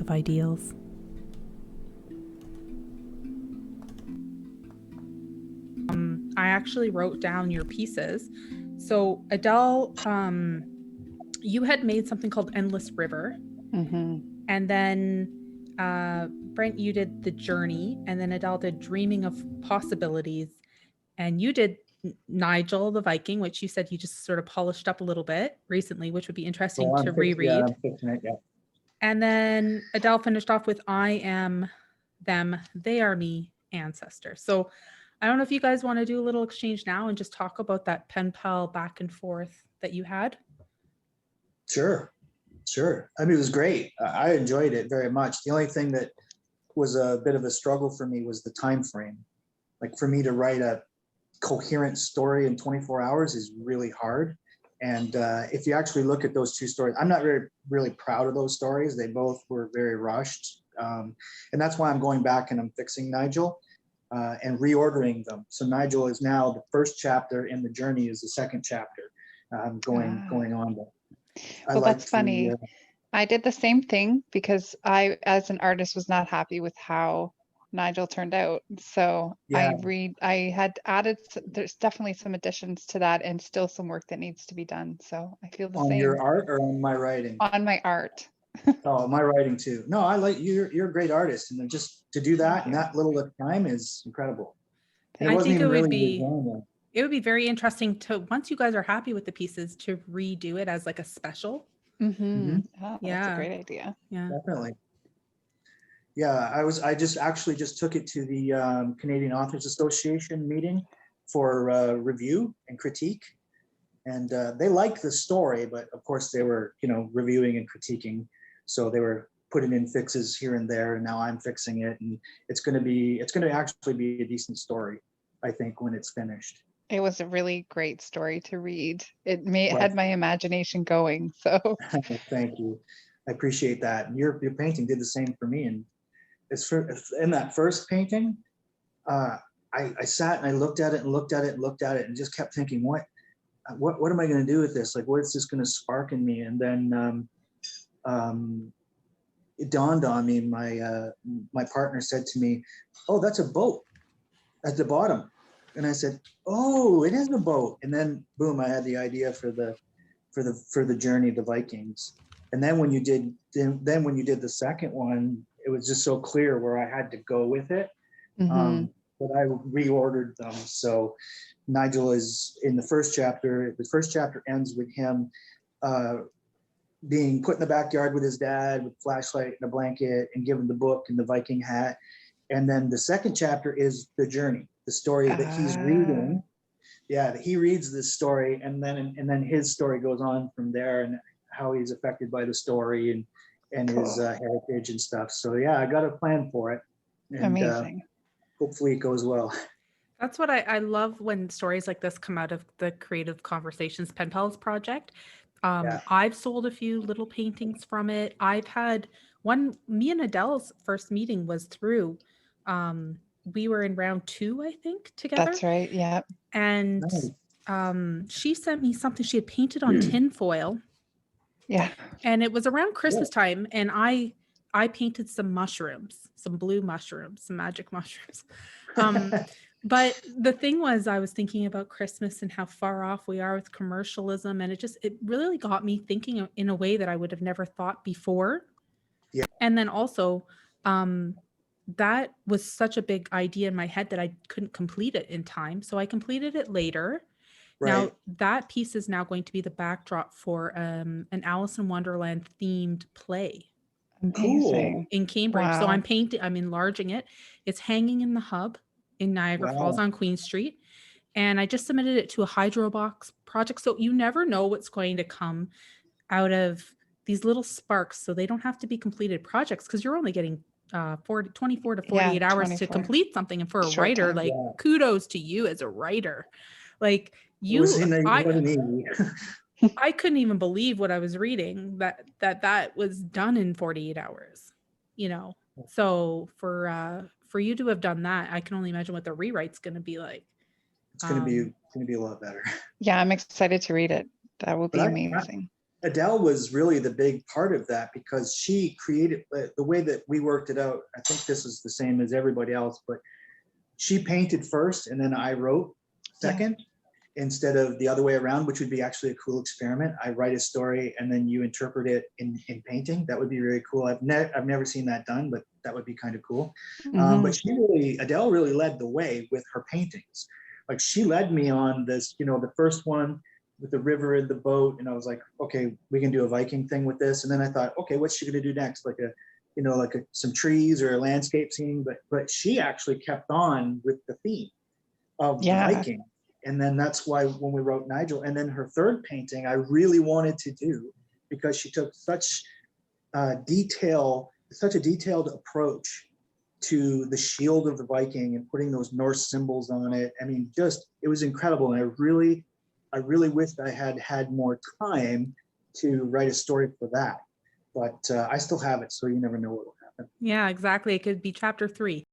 of ideals. I actually wrote down your pieces. So Adele, you had made something called Endless River. Mm-hmm. And then Brent, you did The Journey. And then Adele did Dreaming of Possibilities. And you did Nigel the Viking, which you said you just sort of polished up a little bit recently, which would be interesting to reread. I'm fixing it, yeah. And then Adele finished off with I Am Them, They Are Me, Ancestor. So I don't know if you guys want to do a little exchange now and just talk about that pen pal back and forth that you had. Sure. I mean, it was great. I enjoyed it very much. The only thing that was a bit of a struggle for me was the time frame. Like, for me to write a coherent story in 24 hours is really hard. And if you actually look at those two stories, I'm not really proud of those stories. They both were very rushed. And that's why I'm going back and I'm fixing Nigel and reordering them. So Nigel is now the first chapter and The Journey is the second chapter going on. Well, that's funny. I did the same thing because I, as an artist, was not happy with how Nigel turned out. So Yeah. I had added, there's definitely some additions to that and still some work that needs to be done. So I feel the same. On your art or on my writing? On my art. Oh, my writing too. No, I like you're a great artist, and just to do that in that little time is incredible. And I think it would be very interesting to, once you guys are happy with the pieces, to redo it as like a special. Mm-hmm. Oh, that's a great idea. Yeah, definitely. Yeah, I just took it to the Canadian Authors Association meeting for review and critique, and they liked the story, but of course they were, reviewing and critiquing, so they were putting in fixes here and there, and now I'm fixing it, and it's going to actually be a decent story, I think, when it's finished. It was a really great story to read. It had my imagination going. So thank you. I appreciate that. And your painting did the same for me. And in that first painting, I sat and I looked at it and just kept thinking, what am I going to do with this? Like, what's this going to spark in me? And then it dawned on me. My partner said to me, "Oh, that's a boat at the bottom." And I said, "Oh, it is a boat." And then boom, I had the idea for the Journey of the Vikings. And then when you did the second one, it was just so clear where I had to go with it. Mm-hmm. But I reordered them. So Nigel is in the first chapter. The first chapter ends with him being put in the backyard with his dad with a flashlight and a blanket and given the book and the Viking hat. And then the second chapter is The Journey, the story that he's reading. Yeah, that he reads this story, and then his story goes on from there, and how he's affected by the story and his heritage and stuff. So yeah, I got a plan for it. And, amazing. Hopefully it goes well. That's what I love when stories like this come out of the Creative Conversations Pen Pals project. I've sold a few little paintings from it. I've had one, me and Adele's first meeting was through, we were in round 2, I think, together. That's right. Yeah. And she sent me something she had painted on tin foil. Yeah. And it was around Christmas time, and I painted some mushrooms, some blue mushrooms, some magic mushrooms. But the thing was, I was thinking about Christmas and how far off we are with commercialism. And it really got me thinking in a way that I would have never thought before. Yeah. And then also, that was such a big idea in my head that I couldn't complete it in time. So I completed it later. Right. Now that piece is now going to be the backdrop for an Alice in Wonderland themed play. Amazing. In Cambridge. Wow. So I'm enlarging it. It's hanging in the hub in Niagara Falls on Queen Street. And I just submitted it to a Hydrobox project. So you never know what's going to come out of these little sparks. So they don't have to be completed projects, because you're only getting 24 to 48 hours to complete something. And for a writer, kudos to you as a writer. Like I couldn't even believe what I was reading, that was done in 48 hours, So for you to have done that, I can only imagine what the rewrite's going to be like. It's going to be a lot better. Yeah, I'm excited to read it. That will be amazing. Adele was really the big part of that, because she created the way that we worked it out. I think this is the same as everybody else, but she painted first and then I wrote second, instead of the other way around, which would be actually a cool experiment. I write a story and then you interpret it in painting. That would be really cool. I've never seen that done, but that would be kind of cool. But Adele really led the way with her paintings. Like, she led me on this, the first one with the river and the boat, and I was like, okay, we can do a Viking thing with this. And then I thought, okay, what's she gonna do next? Like some trees or a landscape scene. But she actually kept on with the theme of the Viking. And then that's why when we wrote Nigel, and then her third painting, I really wanted to do, because she took such a detailed approach to the shield of the Viking and putting those Norse symbols on it. I mean, it was incredible. And I really wished I had more time to write a story for that. But I still have it, so you never know what will happen. Yeah, exactly. It could be chapter 3.